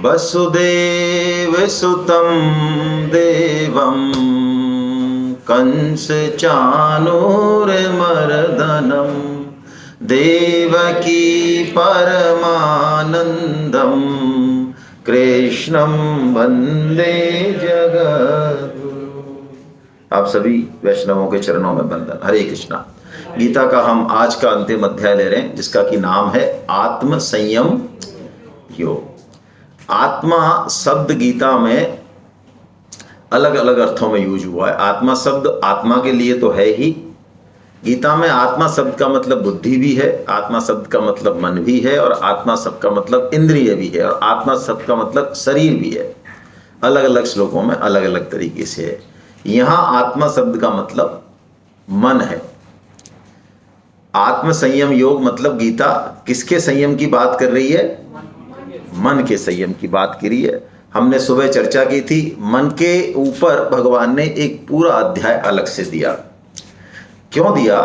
वसुदेव सुतं देवं कंस चाणूरमर्दनं देवकी परमानंदं कृष्णं वंदे जगद्गुरु। आप सभी वैष्णवों के चरणों में वंदन। हरे कृष्णा। गीता का हम आज का अंतिम अध्याय ले रहे हैं जिसका कि नाम है आत्म संयम योग। आत्मा शब्द गीता में अलग अलग अर्थों में यूज हुआ है। आत्मा शब्द आत्मा के लिए तो है ही। गीता में आत्मा शब्द का मतलब बुद्धि भी है, आत्मा शब्द का मतलब मन भी है, और आत्मा शब्द का मतलब इंद्रिय भी है, और आत्मा शब्द का मतलब शरीर भी है। अलग अलग श्लोकों में अलग अलग तरीके से है। यहाँ आत्मा शब्द का मतलब मन है। आत्म संयम योग मतलब गीता किसके संयम की बात कर रही है? मन के संयम की बात की रही है। हमने सुबह चर्चा की थी, मन के ऊपर भगवान ने एक पूरा अध्याय अलग से दिया। क्यों दिया?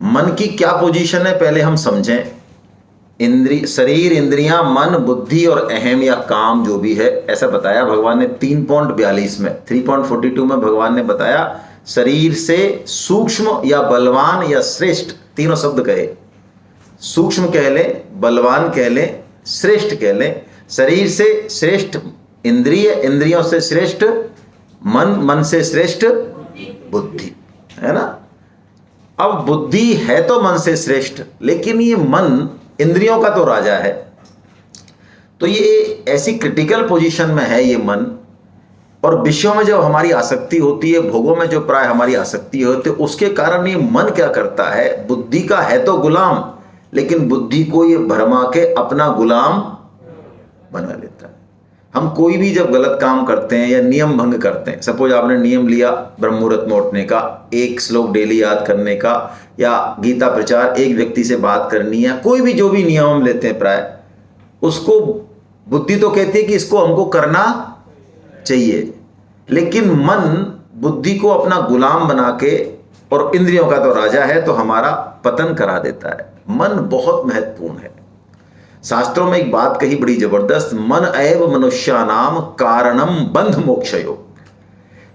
मन की क्या पोजीशन है पहले हम समझें। शरीर, इंद्रियां, मन, बुद्धि और अहम या काम जो भी है, ऐसा बताया भगवान ने 3.42 में 3.42 में भगवान ने बताया शरीर से सूक्ष्म या बलवान या श्रेष्ठ तीनों शब्द कहे। सूक्ष्म कह लें, बलवान कह लें, श्रेष्ठ कह लें। शरीर से श्रेष्ठ इंद्रिय, इंद्रियों से श्रेष्ठ मन, मन से श्रेष्ठ बुद्धि, है ना। अब बुद्धि है तो मन से श्रेष्ठ, लेकिन ये मन इंद्रियों का तो राजा है। तो ये ऐसी क्रिटिकल पोजीशन में है ये मन। और विषयों में जब हमारी आसक्ति होती है, भोगों में जो प्राय हमारी आसक्ति होती है, उसके कारण ये मन क्या करता है, बुद्धि का है तो गुलाम, लेकिन बुद्धि को ये भरमा के अपना गुलाम बना लेता है। हम कोई भी जब गलत काम करते हैं या नियम भंग करते हैं, सपोज आपने नियम लिया ब्रह्म मुहूर्त में उठने का, एक श्लोक डेली याद करने का, या गीता प्रचार, एक व्यक्ति से बात करनी है, कोई भी जो भी नियम हम लेते हैं प्राय, उसको बुद्धि तो कहती है कि इसको हमको करना चाहिए, लेकिन मन बुद्धि को अपना गुलाम बना के, और इंद्रियों का तो राजा है, तो हमारा पतन करा देता है। मन बहुत महत्वपूर्ण है। शास्त्रों में एक बात कही बड़ी जबरदस्त, मन एव मनुष्यानाम कारणम बंध मोक्षयो।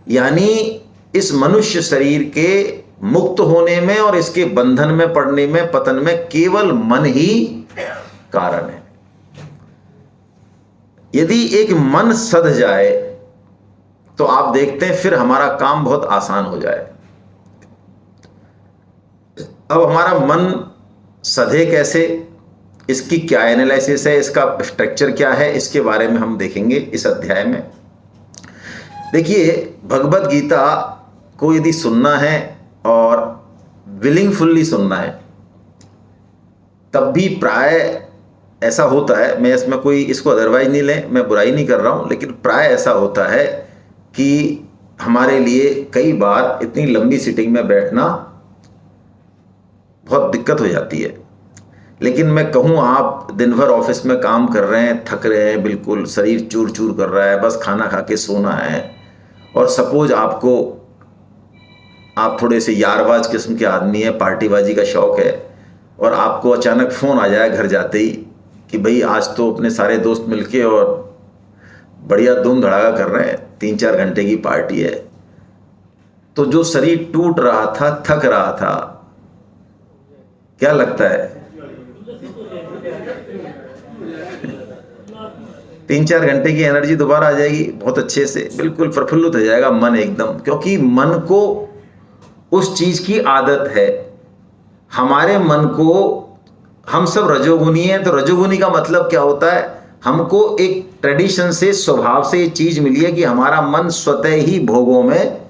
यानी इस मनुष्य शरीर के मुक्त होने में और इसके बंधन में पड़ने में, पतन में केवल मन ही कारण है। यदि एक मन सध जाए तो आप देखते हैं फिर हमारा काम बहुत आसान हो जाए। अब हमारा मन सधे कैसे, इसकी क्या एनालिसिस है, इसका स्ट्रक्चर क्या है, इसके बारे में हम देखेंगे इस अध्याय में। देखिए, भगवत गीता को यदि सुनना है और विलिंगफुल्ली सुनना है, तब भी प्राय ऐसा होता है, मैं इसमें कोई इसको अदरवाइज नहीं लें, मैं बुराई नहीं कर रहा हूं, लेकिन प्राय ऐसा होता है कि हमारे लिए कई बार इतनी लंबी सीटिंग में बैठना बहुत दिक्कत हो जाती है। लेकिन मैं कहूँ, आप दिन भर ऑफिस में काम कर रहे हैं, थक रहे हैं, बिल्कुल शरीर चूर चूर कर रहा है, बस खाना खा के सोना है, और सपोज आप थोड़े से यारबाज किस्म के आदमी है, पार्टीबाजी का शौक है, और आपको अचानक फ़ोन आ जाए घर जाते ही कि भाई आज तो अपने सारे दोस्त मिलके और बढ़िया धूम धड़ाका कर रहे हैं, 3-4 घंटे की पार्टी है। तो जो शरीर टूट रहा था, थक रहा था, क्या लगता है? 3-4 घंटे की एनर्जी दोबारा आ जाएगी, बहुत अच्छे से, बिल्कुल प्रफुल्लित हो जाएगा मन एकदम, क्योंकि मन को उस चीज की आदत है। हमारे मन को, हम सब रजोगुनी हैं, तो रजोगुनी का मतलब क्या होता है? हमको एक ट्रेडिशन से, स्वभाव से ये चीज मिली है कि हमारा मन स्वतः ही भोगों में,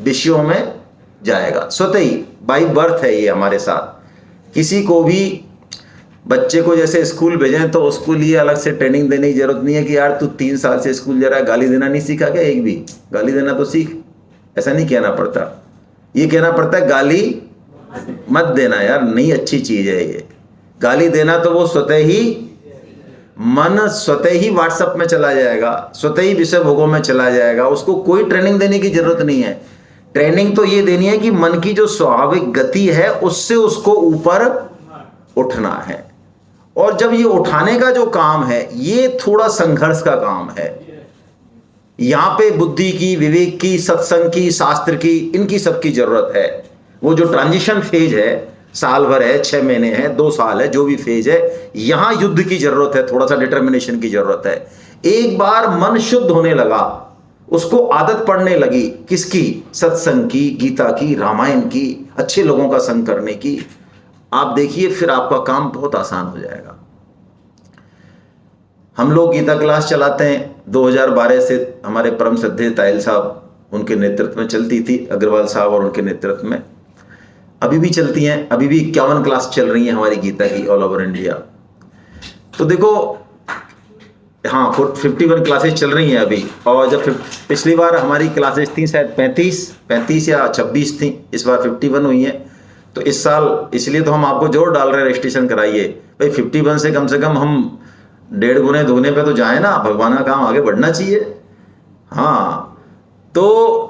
विषयों में जाएगा, स्वतः ही, बाई बर्थ है ये हमारे साथ। किसी को भी, बच्चे को जैसे स्कूल भेजें तो उसको लिए अलग से ट्रेनिंग देने की जरूरत नहीं है कि यार तू 3 साल से स्कूल जा रहा है, गाली देना नहीं सीखा क्या? एक भी गाली देना तो सीख। ऐसा नहीं कहना पड़ता, ये कहना पड़ता है गाली मत देना यार, नहीं अच्छी चीज है ये। गाली देना तो वो स्वतः ही, मन स्वतः ही व्हाट्सएप में चला जाएगा, स्वतः ही विषय भोगों में चला जाएगा, उसको कोई ट्रेनिंग देने की जरूरत नहीं है। ट्रेनिंग तो ये देनी है कि मन की जो स्वाभाविक गति है उससे उसको ऊपर उठना है। और जब ये उठाने का जो काम है ये थोड़ा संघर्ष का काम है। यहां पे बुद्धि की, विवेक की, सत्संग की, शास्त्र की, इनकी सबकी जरूरत है। वो जो ट्रांजिशन फेज है, साल भर है, 6 महीने हैं, 2 साल है, जो भी फेज है, यहां युद्ध की जरूरत है, थोड़ा सा डिटर्मिनेशन की जरूरत है। एक बार मन शुद्ध होने लगा, उसको आदत पड़ने लगी किसकी? सत्संग की, गीता की, रामायण की, अच्छे लोगों का संग करने की। आप देखिए फिर आपका काम बहुत आसान हो जाएगा। हम लोग गीता क्लास चलाते हैं, 2012 से हमारे परम श्रद्धेय तायल साहब, उनके नेतृत्व में चलती थी, अग्रवाल साहब और उनके नेतृत्व में अभी भी चलती हैं। अभी भी 51 क्लास चल रही हैं हमारी गीता की ऑल ओवर इंडिया। तो देखो, हाँ 51 क्लासेस चल रही हैं अभी। और जब पिछली बार हमारी क्लासेस थी शायद 35 या 26 थी, इस बार 51 हुई हैं। तो इस साल इसलिए तो हम आपको जोर डाल रहे हैं, रजिस्ट्रेशन कराइए भाई। 51 से कम हम 1.5 गुने 2 गुने पे तो जाए ना, भगवान का काम आगे बढ़ना चाहिए। हाँ, तो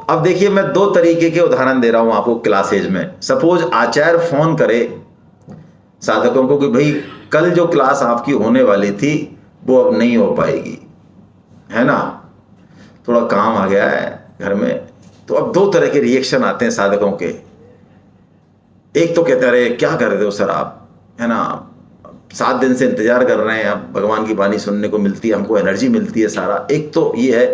अब देखिए मैं 2 तरीके के उदाहरण दे रहा हूं आपको क्लासेज में। सपोज आचार्य फोन करे साधकों को कि भाई कल जो क्लास आपकी होने वाली थी वो अब नहीं हो पाएगी, है ना, थोड़ा काम आ गया है घर में। तो अब 2 तरह के रिएक्शन आते हैं साधकों के। एक तो कहते हैं अरे क्या कर रहे हो सर आप, है ना, 7 दिन से इंतजार कर रहे हैं, अब भगवान की वाणी सुनने को मिलती है, हमको एनर्जी मिलती है सारा। एक तो ये है,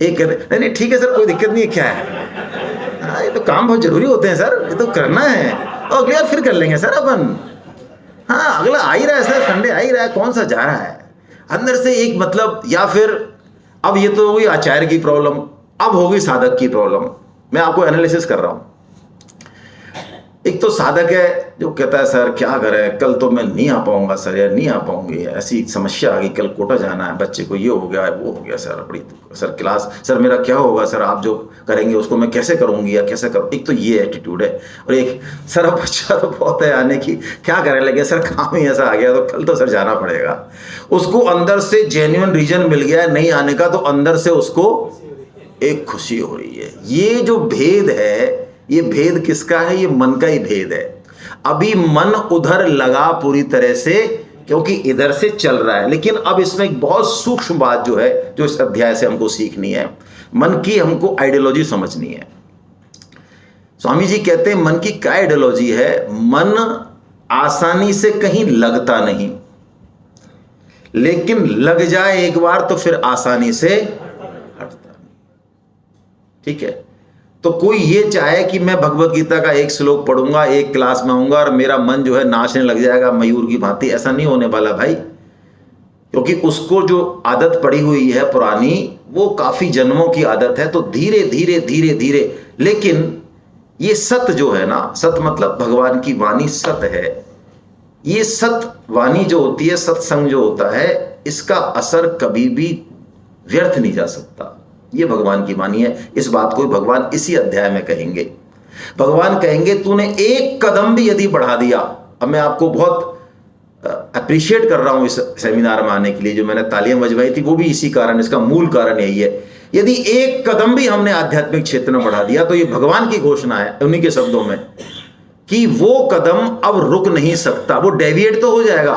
एक कहते नहीं ठीक है सर कोई दिक्कत नहीं है, क्या है, ये तो काम बहुत जरूरी होते हैं सर, ये तो करना है, और अगली बार फिर कर लेंगे सर अपन। हाँ अगला आ ही रहा है सर, संडे आ ही रहा है, कौन सा जा रहा है अंदर से एक मतलब। या फिर अब ये तो हुई आचार्य की प्रॉब्लम, अब होगी साधक की प्रॉब्लम। मैं आपको एनालिसिस कर रहा हूं। एक तो साधक है जो कहता है सर क्या करें, कल तो मैं नहीं आ पाऊंगा सर, या नहीं आ पाऊंगी, ऐसी समस्या आ गई, कल कोटा जाना है, बच्चे को ये हो गया है, वो हो गया सर, बड़ी सर क्लास, सर मेरा क्या होगा सर, आप जो करेंगे उसको मैं कैसे करूंगी या कैसे करूँ। एक तो ये एटीट्यूड है। और एक सर अब बच्चा तो बहुत है आने की, क्या करें, लगे सर काम ही ऐसा आ गया तो कल तो सर जाना पड़ेगा। उसको अंदर से जेन्युइन रीजन मिल गया है नहीं आने का, तो अंदर से उसको एक खुशी हो रही है। ये जो भेद है, ये भेद किसका है? ये मन का ही भेद है। अभी मन उधर लगा पूरी तरह से, क्योंकि इधर से चल रहा है। लेकिन अब इसमें एक बहुत सूक्ष्म बात जो है, जो इस अध्याय से हमको सीखनी है, मन की हमको आइडियोलॉजी समझनी है। स्वामी जी कहते हैं मन की क्या आइडियोलॉजी है? मन आसानी से कहीं लगता नहीं, लेकिन लग जाए एक बार तो फिर आसानी से हटता नहीं। ठीक है, तो कोई ये चाहे कि मैं भगवत गीता का एक श्लोक पढ़ूंगा, एक क्लास में आऊंगा और मेरा मन जो है नाचने लग जाएगा मयूर की भांति, ऐसा नहीं होने वाला भाई। क्योंकि उसको जो आदत पड़ी हुई है पुरानी, वो काफी जन्मों की आदत है। तो धीरे धीरे धीरे धीरे, लेकिन ये सत जो है ना, सत मतलब भगवान की वाणी सत है। ये सत वाणी जो होती है, सत्संग जो होता है, इसका असर कभी भी व्यर्थ नहीं जा सकता। ये भगवान की वाणी है। इस बात को भगवान इसी अध्याय में कहेंगे। भगवान कहेंगे तूने एक कदम भी यदि बढ़ा दिया, अब मैं आपको बहुत अप्रिशिएट कर रहा हूं इस सेमिनार में आने के लिए, जो मैंने तालियां बजवाई थी वो भी इसी कारण, इसका मूल कारण यही है। यदि एक कदम भी हमने आध्यात्मिक क्षेत्र में बढ़ा दिया, तो ये भगवान की घोषणा है उन्हीं के शब्दों में, कि वो कदम अब रुक नहीं सकता। वो डेविएट तो हो जाएगा,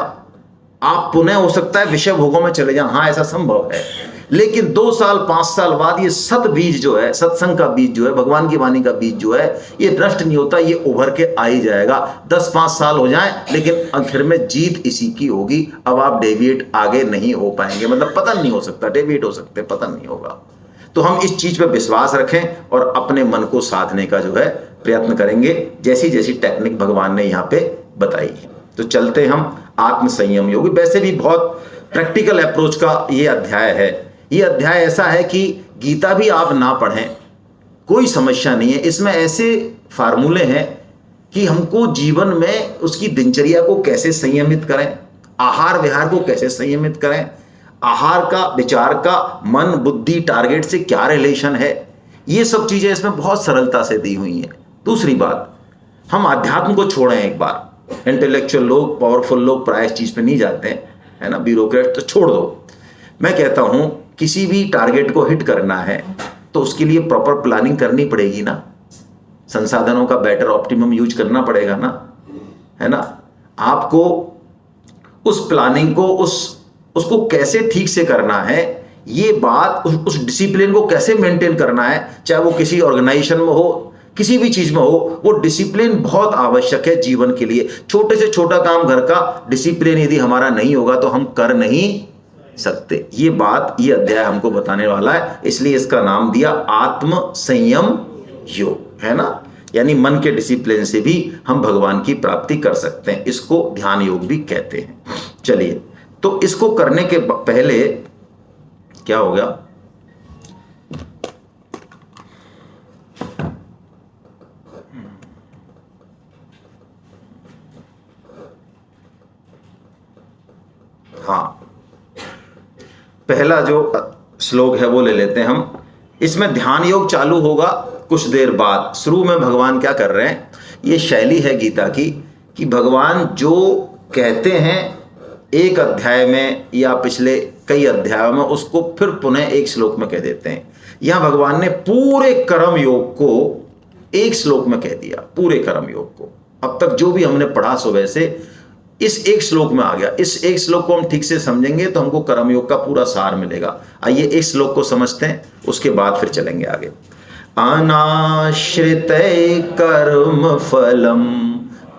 आप पुनः हो सकता है विषय भोगों में चले जाएं, हाँ ऐसा संभव है। लेकिन 2 साल 5 साल बाद ये सत बीज जो है, सत्संग का बीज जो है, भगवान की वाणी का बीज जो है, ये नष्ट नहीं होता, ये उभर के आ ही जाएगा। 10-5 साल हो जाएं, लेकिन आखिर में जीत इसी की होगी। अब आप डेविएट आगे नहीं हो पाएंगे, मतलब पतन नहीं हो सकता, डेविएट हो सकते, पतन नहीं होगा। तो हम इस चीज पे विश्वास रखें और अपने मन को साधने का जो है प्रयत्न करेंगे, जैसी जैसी टेक्निक भगवान ने यहाँ पे बताई है। तो चलते हम आत्म संयम योग। वैसे भी बहुत प्रैक्टिकल अप्रोच का ये अध्याय है। ये अध्याय ऐसा है कि गीता भी आप ना पढ़ें कोई समस्या नहीं है। इसमें ऐसे फार्मूले हैं कि हमको जीवन में उसकी दिनचर्या को कैसे संयमित करें, आहार विहार को कैसे संयमित करें, आहार का, विचार का, मन बुद्धि टारगेट से क्या रिलेशन है, ये सब चीजें इसमें बहुत सरलता से दी हुई हैं। दूसरी बात, हम अध्यात्म को छोड़ें एक बार। इंटेलेक्चुअल लोग, पावरफुल लोग प्राय इस चीज पे नहीं जाते हैं, है ना, ब्यूरोक्रेट, तो छोड़ दो। मैं कहता हूं किसी भी टारगेट को हिट करना है तो उसके लिए प्रॉपर प्लानिंग करनी पड़ेगी ना, संसाधनों का बेटर ऑप्टिमम यूज करना पड़ेगा ना, है ना। आपको उस प्लानिंग को उसको कैसे ठीक से करना है, ये बात उस डिसिप्लिन को कैसे मेंटेन करना है, चाहे वो किसी ऑर्गेनाइजेशन में हो, किसी भी चीज में हो, वो डिसिप्लिन बहुत आवश्यक है जीवन के लिए। छोटे से छोटा काम घर का डिसिप्लिन यदि हमारा नहीं होगा तो हम कर नहीं सकते। ये बात ये अध्याय हमको बताने वाला है, इसलिए इसका नाम दिया आत्म संयम योग, है ना। यानी मन के डिसिप्लिन से भी हम भगवान की प्राप्ति कर सकते हैं, इसको ध्यान योग भी कहते हैं। चलिए, तो इसको करने के पहले क्या हो गया, हाँ, पहला जो श्लोक है वो ले लेते हैं हम। इसमें ध्यान योग चालू होगा कुछ देर बाद। शुरू में भगवान क्या कर रहे हैं, ये शैली है गीता की कि भगवान जो कहते हैं एक अध्याय में या पिछले कई अध्यायों में, उसको फिर पुनः एक श्लोक में कह देते हैं। यहां भगवान ने पूरे कर्म योग को एक श्लोक में कह दिया, पूरे कर्म योग को। अब तक जो भी हमने पढ़ा सुबह से इस एक श्लोक में आ गया। इस एक श्लोक को हम ठीक से समझेंगे तो हमको कर्मयोग का पूरा सार मिलेगा। आइए इस श्लोक को समझते हैं, उसके बाद फिर चलेंगे आगे। अनाश्रित कर्म फलम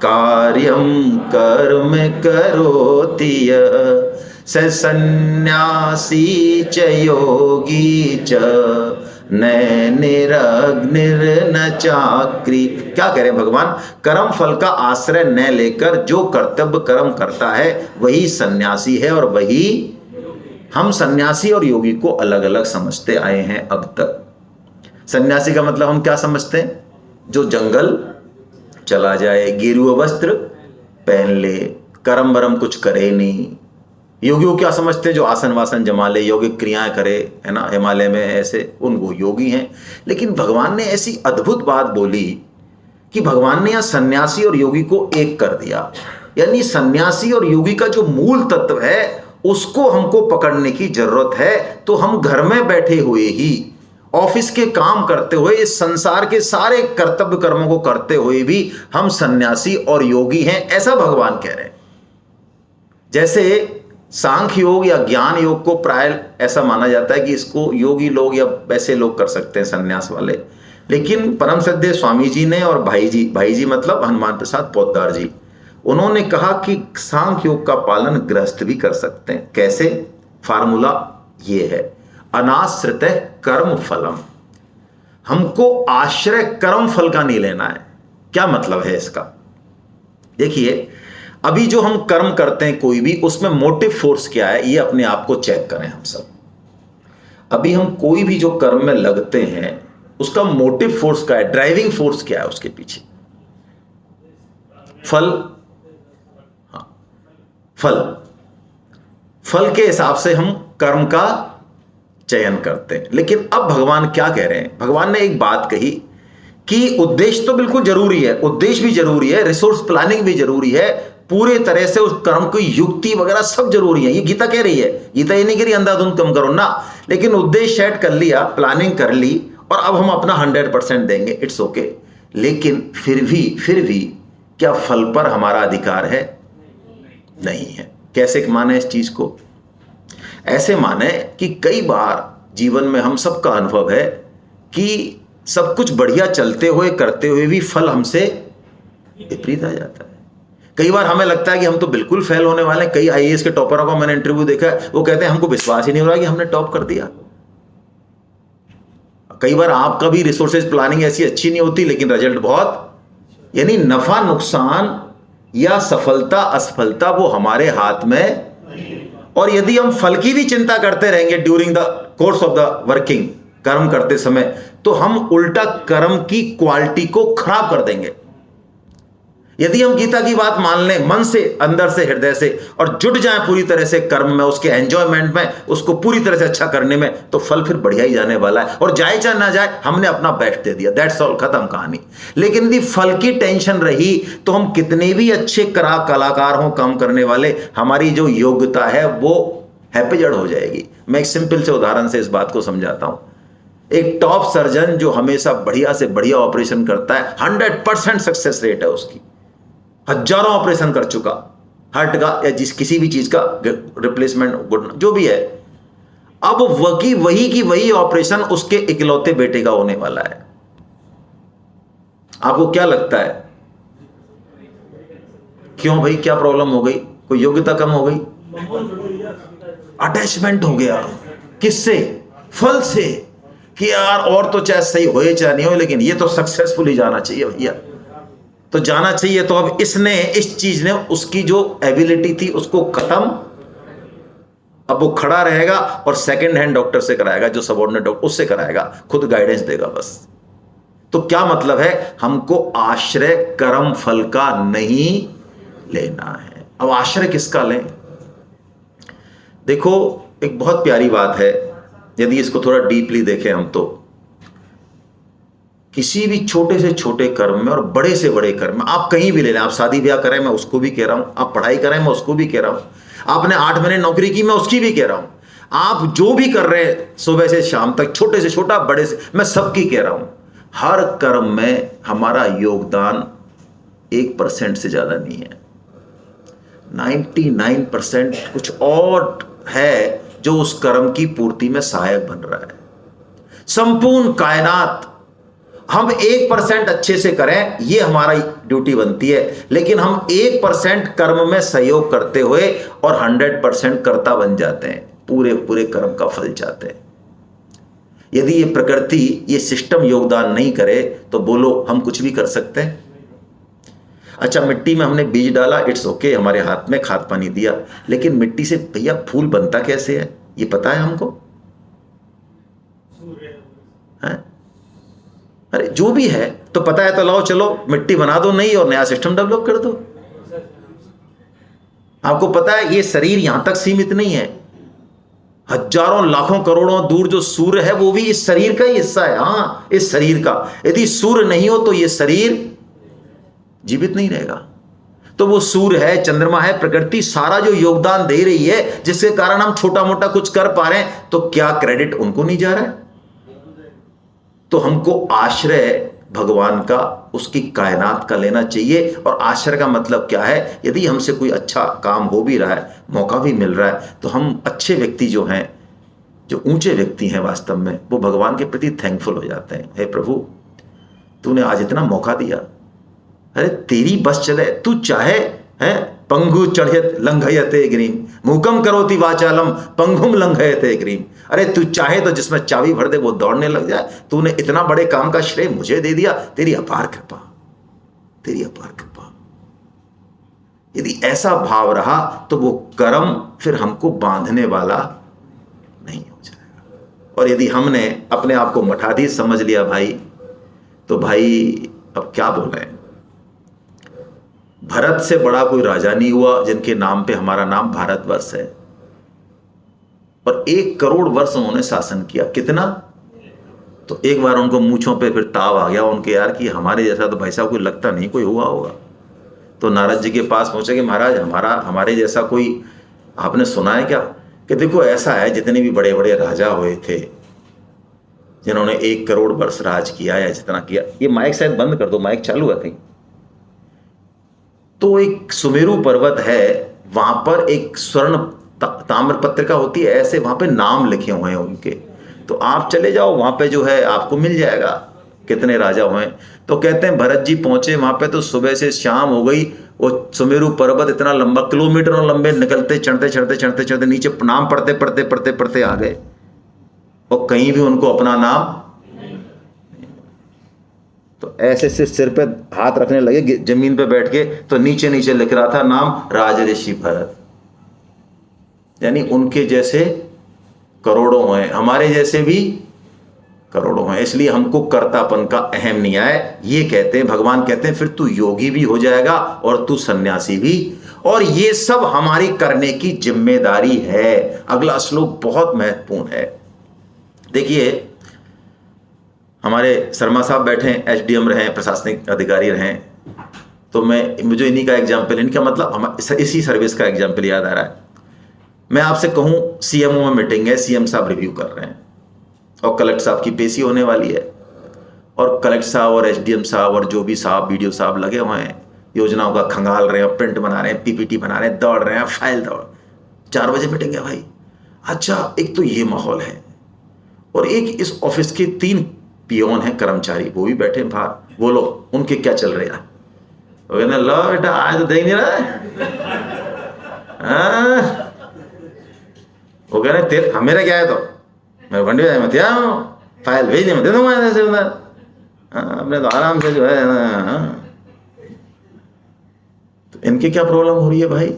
कार्यम कर्म करोति यः स सन्न्यासी च योगी च निरग्निर्न चाक्री। क्या कह रहे हैं भगवान, कर्म फल का आश्रय न लेकर जो कर्तव्य कर्म करता है वही सन्यासी है, और वही हम सन्यासी और योगी को अलग अलग समझते आए हैं अब तक। सन्यासी का मतलब हम क्या समझते हैं, जो जंगल चला जाए, गेरुआ वस्त्र पहन ले, कर्म वरम कुछ करे नहीं। योगी को क्या समझते हैं, जो आसन वासन जमा ले, यौगिक क्रियाएं करे, है ना, हिमालय में ऐसे, उनको योगी हैं। लेकिन भगवान ने ऐसी अद्भुत बात बोली कि भगवान ने यहाँ सन्यासी और योगी को एक कर दिया। यानी सन्यासी और योगी का जो मूल तत्व है उसको हमको पकड़ने की जरूरत है। तो हम घर में बैठे हुए ही, ऑफिस के काम करते हुए, इस संसार के सारे कर्तव्य कर्मों को करते हुए भी हम सन्यासी और योगी हैं, ऐसा भगवान कह रहे हैं। जैसे सांख्य योग या ज्ञान योग को प्राय ऐसा माना जाता है कि इसको योगी लोग या वैसे लोग कर सकते हैं, सन्यास वाले। लेकिन परम श्रद्धेय स्वामी जी ने और भाई जी मतलब हनुमान प्रसाद पोद्दार जी, उन्होंने कहा कि सांख्य योग का पालन गृहस्थ भी कर सकते हैं। कैसे, फार्मूला ये है, अनाश्रित कर्म फलम। हमको आश्रय कर्म फल का नहीं लेना है। क्या मतलब है इसका, देखिए, अभी जो हम कर्म करते हैं कोई भी, उसमें मोटिव फोर्स क्या है ये अपने आप को चेक करें हम सब। अभी हम कोई भी जो कर्म में लगते हैं उसका मोटिव फोर्स क्या है, ड्राइविंग फोर्स क्या है उसके पीछे। फल, हाँ, फल के हिसाब से हम कर्म का चयन करते हैं। लेकिन अब भगवान क्या कह रहे हैं, भगवान ने एक बात कही कि उद्देश्य तो बिल्कुल जरूरी है, उद्देश्य भी जरूरी है, रिसोर्स प्लानिंग भी जरूरी है, पूरे तरह से उस कर्म की युक्ति वगैरह सब जरूरी है। ये गीता कह रही है, गीता ये नहीं कह रही अंधाधुंध कम करो ना। लेकिन उद्देश्य सेट कर लिया, प्लानिंग कर ली, और अब हम अपना 100% देंगे, इट्स ओके। लेकिन फिर भी क्या फल पर हमारा अधिकार है? नहीं है। कैसे माने इस चीज को? ऐसे माने कि कई बार जीवन में हम सबका अनुभव है कि सब कुछ बढ़िया चलते हुए करते हुए भी फल हमसे विपरीत आ जाता है। कई बार हमें लगता है कि हम तो बिल्कुल फेल होने वाले हैं। कई आईएएस के टॉपरों का मैंने इंटरव्यू देखा है, वो कहते हैं हमको विश्वास ही नहीं हो रहा कि हमने टॉप कर दिया। कई बार आपका भी रिसोर्सेज प्लानिंग ऐसी अच्छी नहीं होती, लेकिन रिजल्ट बहुत, यानी नफा नुकसान या सफलता असफलता वो हमारे हाथ में। और यदि हम फल की भी चिंता करते रहेंगे during the course of the working, कर्म करते समय, तो हम उल्टा कर्म की क्वालिटी को खराब कर देंगे। यदि हम गीता की बात मान लें मन से, अंदर से, हृदय से, और जुट जाएं पूरी तरह से कर्म में, उसके एंजॉयमेंट में, उसको पूरी तरह से अच्छा करने में, तो फल फिर बढ़िया ही जाने वाला है। और जाए चाहे ना जाए, हमने अपना बेस्ट दे दिया, दैट्स ऑल, खत्म कहानी। लेकिन यदि फल की टेंशन रही तो हम कितने भी अच्छे कलाकार हों, काम करने वाले, हमारी जो योग्यता है वो हैपेजड़ हो जाएगी। मैं एक सिंपल से उदाहरण से इस बात को समझाता हूं। एक टॉप सर्जन जो हमेशा बढ़िया से बढ़िया ऑपरेशन करता है, 100% सक्सेस रेट है उसकी, हजारों ऑपरेशन कर चुका, हार्ट का या किसी भी चीज का रिप्लेसमेंट घुटना जो भी है, अब वही की वही ऑपरेशन उसके इकलौते बेटे का होने वाला है। आपको क्या लगता है, क्यों भाई, क्या प्रॉब्लम हो गई? कोई योग्यता कम हो गई? अटैचमेंट हो गया। किससे? फल से, कि यार और तो चाहे सही हो चाहे नहीं हो, लेकिन ये तो सक्सेसफुली जाना चाहिए भैया, तो जाना चाहिए। तो अब इसने, इस चीज ने उसकी जो एबिलिटी थी उसको खत्म, अब वो खड़ा रहेगा और सेकंड हैंड डॉक्टर से कराएगा, जो सबऑर्डिनेट डॉक्टर उससे कराएगा, खुद गाइडेंस देगा बस। तो क्या मतलब है, हमको आश्रय कर्म फल का नहीं लेना है। अब आश्रय किसका लें? देखो एक बहुत प्यारी बात है, यदि इसको थोड़ा डीपली देखें हम, तो किसी भी छोटे से छोटे कर्म में और बड़े से बड़े कर्म में, आप कहीं भी ले लें, आप शादी ब्याह करें मैं उसको भी कह रहा हूं, आप पढ़ाई करें मैं उसको भी कह रहा हूं, आपने 8 महीने नौकरी की मैं उसकी भी कह रहा हूं, आप जो भी कर रहे हैं सुबह से शाम तक, छोटे से छोटा बड़े से, मैं सबकी कह रहा हूं, हर कर्म में हमारा योगदान 1% से ज्यादा नहीं है। 99% कुछ और है जो उस कर्म की पूर्ति में सहायक बन रहा है। संपूर्ण कायनात हम 1% अच्छे से करें, ये हमारा ड्यूटी बनती है, लेकिन हम 1% कर्म में सहयोग करते हुए और 100% कर्ता बन जाते हैं, पूरे पूरे कर्म का फल चाहते हैं। यदि ये प्रकृति, ये सिस्टम योगदान नहीं करे तो बोलो हम कुछ भी कर सकते हैं? अच्छा, मिट्टी में हमने बीज डाला, इट्स ओके, हमारे हाथ में खाद पानी दिया, लेकिन मिट्टी से भैया फूल बनता कैसे है ये पता है हमको? है? अरे जो भी है तो पता है, तो लाओ चलो मिट्टी बना दो नहीं और नया सिस्टम डेवलप कर दो। आपको पता है ये शरीर यहां तक सीमित नहीं है, हजारों लाखों करोड़ों दूर जो सूर्य है वो भी इस शरीर का ही हिस्सा है। हाँ, इस शरीर का, यदि सूर्य नहीं हो तो ये शरीर जीवित नहीं रहेगा। तो वो सूर्य है, चंद्रमा है, प्रकृति सारा जो योगदान दे रही है, जिसके कारण हम छोटा मोटा कुछ कर पा रहे हैं, तो क्या क्रेडिट उनको नहीं जा रहा है? तो हमको आश्रय भगवान का, उसकी कायनात का लेना चाहिए। और आश्रय का मतलब क्या है, यदि हमसे कोई अच्छा काम हो भी रहा है, मौका भी मिल रहा है, तो हम अच्छे व्यक्ति जो हैं, जो ऊंचे व्यक्ति हैं वास्तव में, वो भगवान के प्रति थैंकफुल हो जाते हैं। हे प्रभु, तूने आज इतना मौका दिया, अरे तेरी बस चले, तू चाहे है पंगु चढ़यत लंघयते ग्रीम, मूकम करोति वाचालम पंगुम लंघयते ग्रीम। अरे तू चाहे तो जिसमें चाबी भर दे वो दौड़ने लग जाए। तूने इतना बड़े काम का श्रेय मुझे दे दिया, तेरी अपार कृपा, तेरी अपार कृपा। यदि ऐसा भाव रहा तो वो कर्म फिर हमको बांधने वाला नहीं हो जाएगा। और यदि हमने अपने आप को मठाधीश समझ लिया भाई, तो भाई अब क्या बोले, भरत से बड़ा कोई राजा नहीं हुआ जिनके नाम पे हमारा नाम भारतवर्ष है। और 1 करोड़ वर्ष उन्होंने शासन किया। कितना? तो एक बार उनको मूंछों पे फिर ताव आ गया उनके, यार कि हमारे जैसा तो भाई साहब कोई लगता नहीं कोई हुआ होगा। तो नारद जी के पास पहुंचे कि महाराज हमारे जैसा कोई आपने सुना है क्या? कि देखो ऐसा है, जितने भी बड़े बड़े राजा हुए थे जिन्होंने 1 करोड़ वर्ष राज किया या जितना किया, ये माइक शायद बंद कर दो, माइक चालू है कहीं। तो एक सुमेरु पर्वत है, वहां पर एक स्वर्ण ताम्र पत्रिका होती है, ऐसे वहां पे नाम लिखे हुए हैं उनके, तो आप चले जाओ वहां पे, जो है आपको मिल जाएगा कितने राजा हुए। तो कहते हैं भरत जी पहुंचे वहां पे तो सुबह से शाम हो गई। वो सुमेरु पर्वत इतना लंबा, किलोमीटरों लंबे निकलते चढ़ते चढ़ते चढ़ते चढ़ते नीचे नाम पढ़ते पढ़ते पढ़ते पढ़ते आ गए, और कहीं भी उनको अपना नाम। तो ऐसे से सिर पे हाथ रखने लगे जमीन पे बैठ के, तो नीचे नीचे लिख रहा था नाम राजऋषि भरत। यानी उनके जैसे करोड़ों हैं, हमारे जैसे भी करोड़ों हैं। इसलिए हमको कर्तापन का अहम नहीं आए। ये कहते हैं, भगवान कहते हैं फिर तू योगी भी हो जाएगा और तू सन्यासी भी, और ये सब हमारी करने की जिम्मेदारी है। अगला श्लोक बहुत महत्वपूर्ण है। देखिए, हमारे शर्मा साहब बैठे हैं, एसडीएम रहे, प्रशासनिक अधिकारी रहे, तो मुझे इन्हीं का एग्जाम्पल, इनका मतलब इसी सर्विस का एग्जाम्पल याद आ रहा है। मैं आपसे कहूं सीएमओ में मीटिंग है, सीएम साहब रिव्यू कर रहे हैं और कलेक्टर साहब की पेशी होने वाली है, और कलेक्टर साहब और एसडीएम साहब और जो भी साहब बीडीओ साहब लगे हुए हैं, योजनाओं का खंगाल रहे हैं, प्रिंट बना रहे हैं, पीपीटी बना रहे हैं, दौड़ रहे हैं, फाइल दौड़, 4 बजे मिटेंगे भाई। अच्छा, एक तो ये माहौल है, और एक इस ऑफिस के 3 पियोन हैं, कर्मचारी, वो भी बैठे बाहर। बोलो उनके क्या चल रहा है? वो कहते लो बेटा आज तो देख नहीं रहा है। वो कह रहे मेरा क्या है, तो मैं भंडी मत फाइल भेज दे, मैं दे दूंगा ऐसे उधर। अपने तो आराम से जो है ना। तो इनकी क्या प्रॉब्लम हो रही है भाई?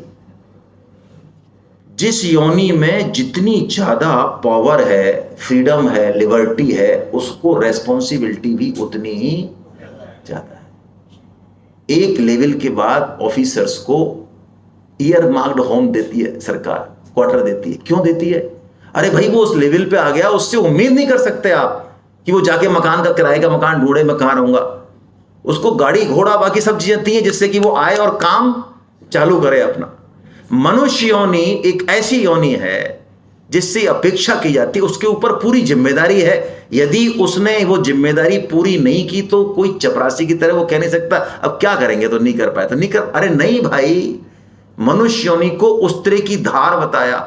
जिस योनि में जितनी ज्यादा पावर है, फ्रीडम है, लिबर्टी है, उसको रेस्पॉन्सिबिलिटी भी उतनी ही ज्यादा है। एक लेवल के बाद ऑफिसर्स को ईयर मार्क्ड होम देती है सरकार, क्वार्टर देती है। क्यों देती है? अरे भाई वो उस लेवल पे आ गया, उससे उम्मीद नहीं कर सकते आप कि वो जाके मकान का किराए का मकान ढूंढे, मैं कहां रहूंगा। उसको गाड़ी घोड़ा बाकी सब चीजें दी है जिससे कि वो आए और काम चालू करे अपना। मनुष्य योनि एक ऐसी योनि है जिससे अपेक्षा की जाती है, उसके ऊपर पूरी जिम्मेदारी है। यदि उसने वो जिम्मेदारी पूरी नहीं की तो कोई चपरासी की तरह वो कह नहीं सकता अब क्या करेंगे, तो नहीं कर पाए तो नहीं कर। अरे नहीं भाई, मनुष्य योनि को उस तरह की धार बताया,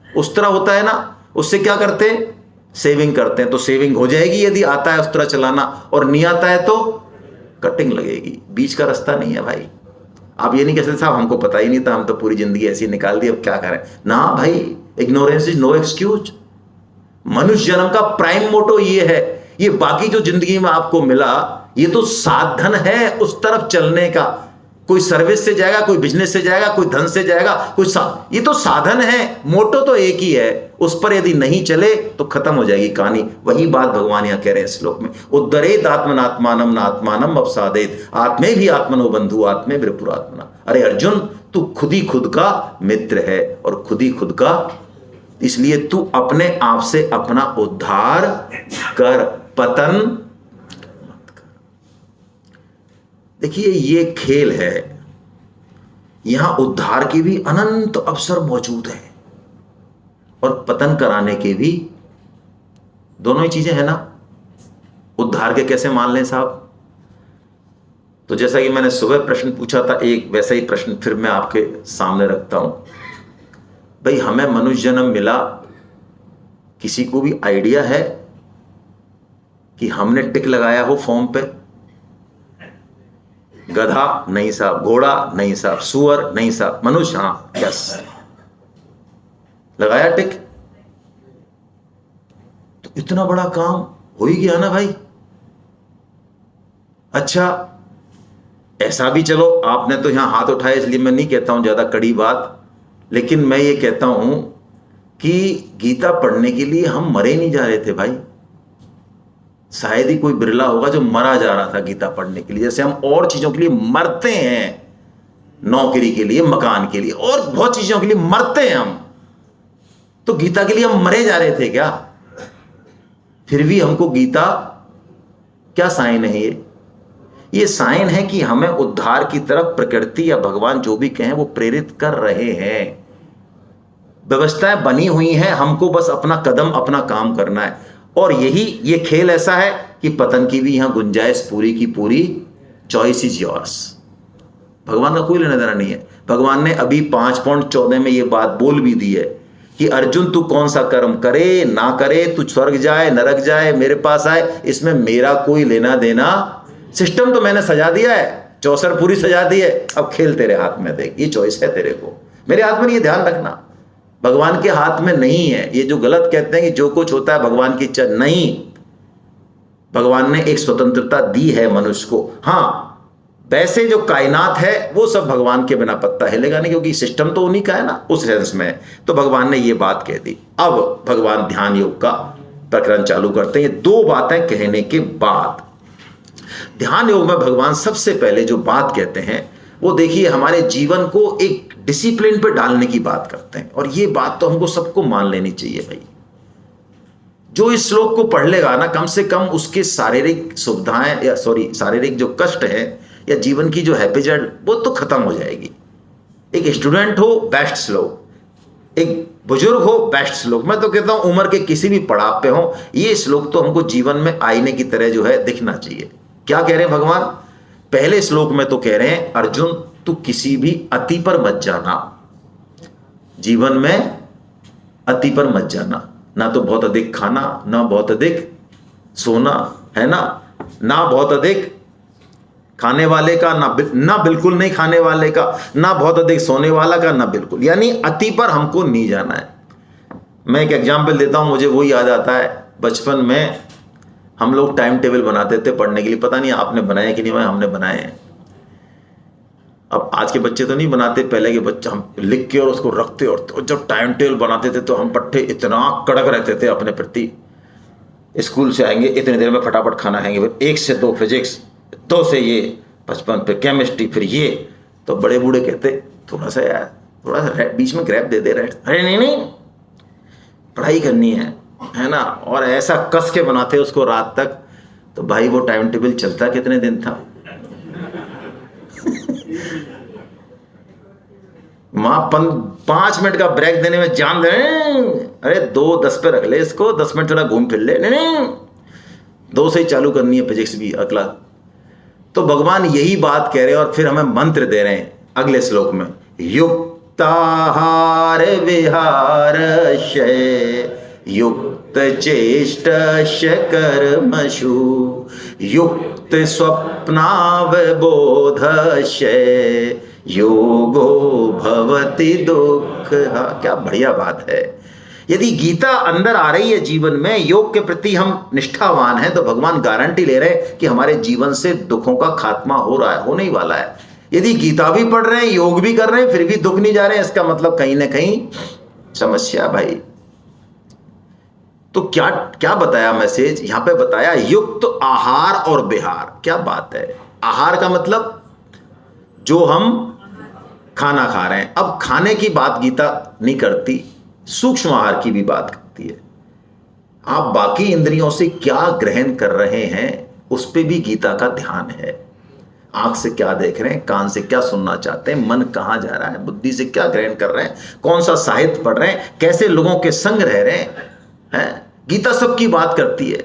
उस तरह होता है ना, उससे क्या करते हैं, सेविंग करते हैं। तो सेविंग हो जाएगी यदि आता है उस तरह चलाना, और नहीं आता है तो कटिंग लगेगी। बीच का रास्ता नहीं है भाई। आप ये नहीं कह सकते साहब हमको पता ही नहीं था, हम तो पूरी जिंदगी ऐसी निकाल दी, अब क्या करें। ना भाई, इग्नोरेंस इज नो एक्सक्यूज। मनुष्य जन्म का प्राइम मोटो ये है। ये बाकी जो जिंदगी में आपको मिला ये तो साधन है उस तरफ चलने का। कोई सर्विस से जाएगा, कोई बिजनेस से जाएगा, कोई धन से जाएगा, ये तो साधन है। मोटो तो एक ही है, उस पर यदि नहीं चले तो खत्म हो जाएगी कहानी। वही बात भगवान यहां कह रहे हैं श्लोक में, उद्धरेत आत्मनात्मानम नात्मानम अपसादेत आत्मे भी आत्मनो बंधु आत्मे विपुरात्मना। अरे अर्जुन, तू खुद ही खुद का मित्र है और खुद ही खुद का, इसलिए तू अपने आप से अपना उद्धार कर, पतन मत कर। देखिए ये खेल है, यहां उद्धार के भी अनंत अवसर मौजूद है और पतन कराने के भी, दोनों ही चीजें हैं ना। उद्धार के कैसे मान लें साहब? तो जैसा कि मैंने सुबह प्रश्न पूछा था, एक वैसा ही प्रश्न फिर मैं आपके सामने रखता हूं। भाई हमें मनुष्य जन्म मिला, किसी को भी आइडिया है कि हमने टिक लगाया हो फॉर्म पे? गधा नहीं साहब, घोड़ा नहीं साहब, सुअर नहीं साहब, मनुष्य हाँ, यस, लगाया टिक। तो इतना बड़ा काम हो ही गया ना भाई। अच्छा ऐसा भी, चलो आपने तो यहां हाथ उठाया इसलिए मैं नहीं कहता हूं ज्यादा कड़ी बात, लेकिन मैं ये कहता हूं कि गीता पढ़ने के लिए हम मरे नहीं जा रहे थे भाई। शायद ही कोई बिरला होगा जो मरा जा रहा था गीता पढ़ने के लिए, जैसे हम और चीजों के लिए मरते हैं, नौकरी के लिए, मकान के लिए, और बहुत चीजों के लिए मरते हैं हम। तो गीता के लिए हम मरे जा रहे थे क्या? फिर भी हमको गीता क्या साइन है? ये साइन है कि हमें उद्धार की तरफ प्रकृति या भगवान जो भी कहें वो प्रेरित कर रहे हैं। व्यवस्थाएं बनी हुई हैं, हमको बस अपना कदम, अपना काम करना है। और यही ये खेल ऐसा है कि पतन की भी यहां गुंजाइश पूरी की पूरी, चॉइस इज योर्स। भगवान का कोई लेना देना नहीं है। भगवान ने अभी 5.14 में ये बात बोल भी दी है कि अर्जुन तू कौन सा कर्म करे ना करे, तू स्वर्ग जाए नरक जाए मेरे पास आए, इसमें मेरा कोई लेना देना। सिस्टम तो मैंने सजा दिया है, चौसर पूरी सजा दी है, अब खेल तेरे हाथ में, देख ये चॉइस है तेरे को, मेरे हाथ में नहीं है, ध्यान रखना। भगवान के हाथ में नहीं है। ये जो गलत कहते हैं कि जो कुछ होता है भगवान की इच्छा, नहीं, भगवान ने एक स्वतंत्रता दी है मनुष्य को। हाँ वैसे जो कायनात है वो सब भगवान के बिना पत्ता हिलेगा नहीं, क्योंकि सिस्टम तो उन्हीं का है ना, उस सेंस में। तो भगवान ने ये बात कह दी। अब भगवान ध्यान योग का प्रकरण चालू करते हैं। 2 बातें कहने के बाद ध्यान योग में भगवान सबसे पहले जो बात कहते हैं वो देखिए, हमारे जीवन को एक डिसिप्लिन पर डालने की बात करते हैं। और ये बात तो हमको सबको मान लेनी चाहिए भाई। जो इस श्लोक को पढ़ लेगा ना, कम से कम उसके शारीरिक सुविधाएं या शारीरिक जो कष्ट है या जीवन की जो हैपेजेड, वो तो खत्म हो जाएगी। एक स्टूडेंट हो, बेस्ट श्लोक, एक बुजुर्ग हो, बेस्ट श्लोक। मैं तो कहता हूं उम्र के किसी भी पड़ाव पे हो, ये श्लोक तो हमको जीवन में आईने की तरह जो है दिखना चाहिए। क्या कह रहे हैं भगवान? पहले श्लोक में तो कह रहे हैं अर्जुन तू किसी भी अति पर मत जाना, जीवन में अति पर मत जाना, ना तो बहुत अधिक खाना, ना बहुत अधिक सोना, है ना बहुत अधिक खाने वाले का, ना बिल्कुल नहीं खाने वाले का, ना बहुत अधिक सोने वाला का, ना बिल्कुल, यानी अति पर हमको नहीं जाना है। मैं एक एग्जाम्पल देता हूं, मुझे वो याद आता है, बचपन में हम लोग टाइम टेबल बनाते थे पढ़ने के लिए, पता नहीं आपने बनाया कि नहीं, हमने बनाए हैं। अब आज के बच्चे तो नहीं बनाते, पहले के बच्चे हम लिख के और उसको रखते, और जब टाइम टेबल बनाते थे तो हम पट्टे इतना कड़क रहते थे अपने प्रति। स्कूल से आएंगे इतनी देर में फटाफट खाना खाएंगे, फिर 1 से 2 फिजिक्स, 2 से ये 55, फिर केमिस्ट्री, फिर ये। तो बड़े बूढ़े कहते थोड़ा सा यार, थोड़ा सा बीच में ग्रैप दे दे रहे, अरे नहीं पढ़ाई करनी है ना, और ऐसा कस के बनाते उसको रात तक। तो भाई वो टाइम टेबल चलता कितने दिन था? मां 5 मिनट का ब्रेक देने में जान दे, अरे 2:10 पे रख ले इसको, 10 मिनट थोड़ा घूम फिर ले, नहीं 2 से ही चालू करनी है फिजिक्स भी अगला। तो भगवान यही बात कह रहे हैं और फिर हमें मंत्र दे रहे हैं अगले श्लोक में, युक्ताहार विहारस्य युक्त चेष्टस्य कर्मसु युक्त स्वप्नावबोधस्य योगो भवति दुःख। क्या बढ़िया बात है। यदि गीता अंदर आ रही है जीवन में, योग के प्रति हम निष्ठावान हैं, तो भगवान गारंटी ले रहे हैं कि हमारे जीवन से दुखों का खात्मा हो रहा है, होने ही वाला है। यदि गीता भी पढ़ रहे हैं, योग भी कर रहे हैं, फिर भी दुख नहीं जा रहे हैं, इसका मतलब कहीं ना कहीं समस्या भाई। तो क्या क्या बताया मैसेज यहां पे? बताया युक्त आहार और विहार। क्या बात है। आहार का मतलब जो हम खाना खा रहे हैं। अब खाने की बात गीता नहीं करती, सूक्ष्म आहार की भी बात करती है। आप बाकी इंद्रियों से क्या ग्रहण कर रहे हैं उस पे भी गीता का ध्यान है। आंख से क्या देख रहे हैं, कान से क्या सुनना चाहते हैं, मन कहां जा रहा है, बुद्धि से क्या ग्रहण कर रहे हैं, कौन सा साहित्य पढ़ रहे हैं, कैसे लोगों के संग रह रहे हैं। गीता सबकी बात करती है।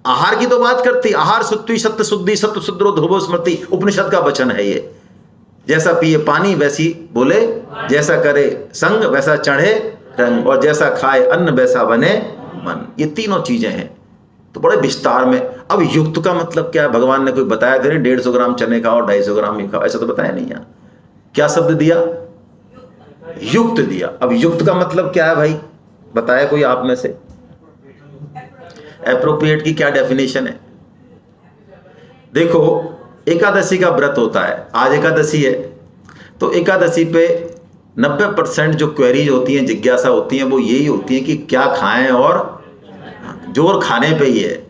आहार की तो बात करती, आहार सुत्वी सत्य शुद्धि सत्य शुद्रो ध्रुवो स्मृति, उपनिषद का वचन है ये। जैसा पिए पानी वैसी बोले, जैसा करे संग वैसा चढ़े रंग, और जैसा खाए अन्न वैसा बने मन। ये तीनों चीजें हैं। तो बड़े विस्तार में। अब युक्त का मतलब क्या है? भगवान ने कोई बताया तो नहीं 150 ग्राम चने खाओ, 250 ग्राम ये खाओ, ऐसा तो बताया नहीं है। क्या शब्द दिया? युक्त दिया। अब युक्त का मतलब क्या है भाई? बताया कोई आप में से? एप्रोप्रिएट की क्या डेफिनेशन है? देखो, एकादशी का व्रत होता है, आज एकादशी है, तो एकादशी पे 90% जो क्वेरीज होती हैं, जिज्ञासा होती हैं, वो यही होती है कि क्या खाएं, और जोर खाने पे ही है।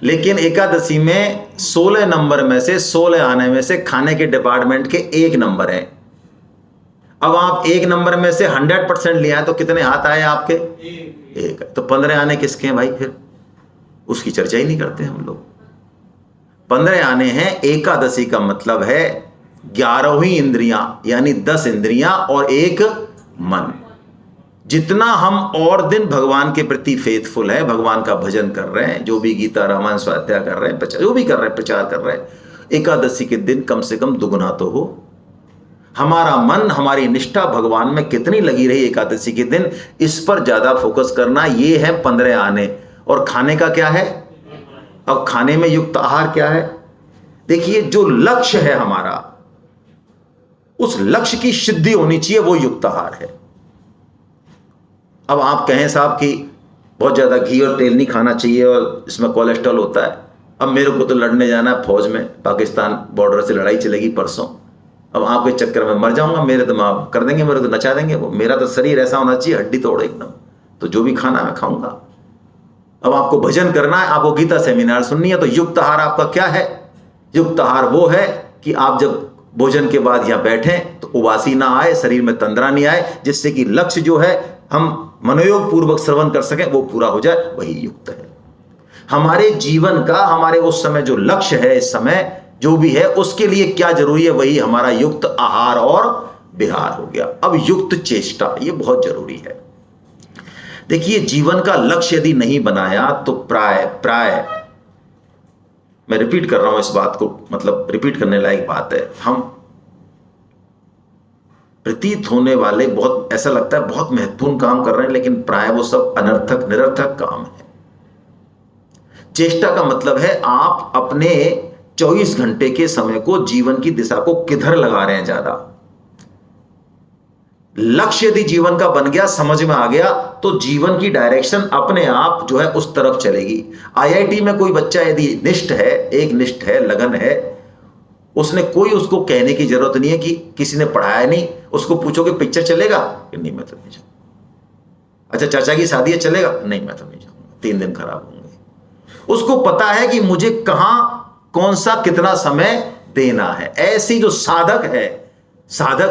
लेकिन एकादशी में 16 नंबर में से 16 आने में से खाने के डिपार्टमेंट के 1 नंबर है। अब आप 1 नंबर में से 100% लिया है तो कितने हाथ आए आपके? 1। तो 15 आने किसके हैं भाई? फिर उसकी चर्चा ही नहीं करते हम लोग। 15 आने हैं। एकादशी का मतलब है 11वीं इंद्रियां, यानी 10 इंद्रियां और 1 मन। जितना हम और दिन भगवान के प्रति फेथफुल है, भगवान का भजन कर रहे हैं, जो भी गीता रामायण स्वाध्याय कर रहे हैं, जो भी कर रहे हैं, प्रचार कर रहे हैं, एकादशी के दिन कम से कम दुगुना तो हो। हमारा मन, हमारी निष्ठा भगवान में कितनी लगी रही एकादशी के दिन, इस पर ज्यादा फोकस करना। ये है 15 आने। और खाने का क्या है? अब खाने में युक्त आहार क्या है? देखिए, जो लक्ष्य है हमारा, उस लक्ष्य की सिद्धि होनी चाहिए, वो युक्त आहार है। अब आप कहें साहब कि बहुत ज्यादा घी और तेल नहीं खाना चाहिए और इसमें कोलेस्ट्रॉल होता है। अब मेरे को तो लड़ने जाना है फौज में, पाकिस्तान बॉर्डर से लड़ाई चलेगी परसों। अब आपके चक्कर में मर जाऊंगा, मेरे तो मां कर देंगे, मेरे को नचा देंगे। वो मेरा तो शरीर ऐसा होना चाहिए, हड्डी तोड़ एकदम। तो जो भी खाना मैं खाऊंगा। अब आपको भजन करना है, आपको गीता सेमिनार सुननी है, तो युक्त आहार आपका क्या है? युक्त आहार वो है कि आप जब भोजन के बाद यहां बैठें तो उबासी ना आए, शरीर में तंद्रा नहीं आए, जिससे कि लक्ष्य जो है हम मनोयोग पूर्वक श्रवण कर सकें, वो पूरा हो जाए, वही युक्त है। हमारे जीवन का, हमारे उस समय जो लक्ष्य है, इस समय जो भी है, उसके लिए क्या जरूरी है, वही हमारा युक्त आहार और विहार हो गया। अब युक्त चेष्टा, ये बहुत जरूरी है। देखिए, जीवन का लक्ष्य यदि नहीं बनाया तो प्राय मैं रिपीट कर रहा हूं इस बात को, मतलब रिपीट करने लायक बात है। हम प्रतीत होने वाले बहुत, ऐसा लगता है बहुत महत्वपूर्ण काम कर रहे हैं, लेकिन प्राय वो सब अनर्थक निरर्थक काम है। चेष्टा का मतलब है आप अपने 24 घंटे के समय को, जीवन की दिशा को किधर लगा रहे हैं ज्यादा। लक्ष्य यदि जीवन का बन गया, समझ में आ गया, तो जीवन की डायरेक्शन अपने आप जो है उस तरफ चलेगी। आईआईटी में कोई बच्चा यदि निष्ठ है, एक निष्ठ है, लगन है, उसने कोई उसको कहने की जरूरत नहीं है कि किसी ने पढ़ाया नहीं। उसको पूछोगे पिक्चर चलेगा कि नहीं, मैं तो नहीं जाऊंगा। अच्छा चाचा की शादी है, चलेगा? नहीं, मैं तो नहीं जाऊंगा, 3 दिन खराब होंगे। उसको पता है कि मुझे कहां, कौन सा, कितना समय देना है। ऐसी जो साधक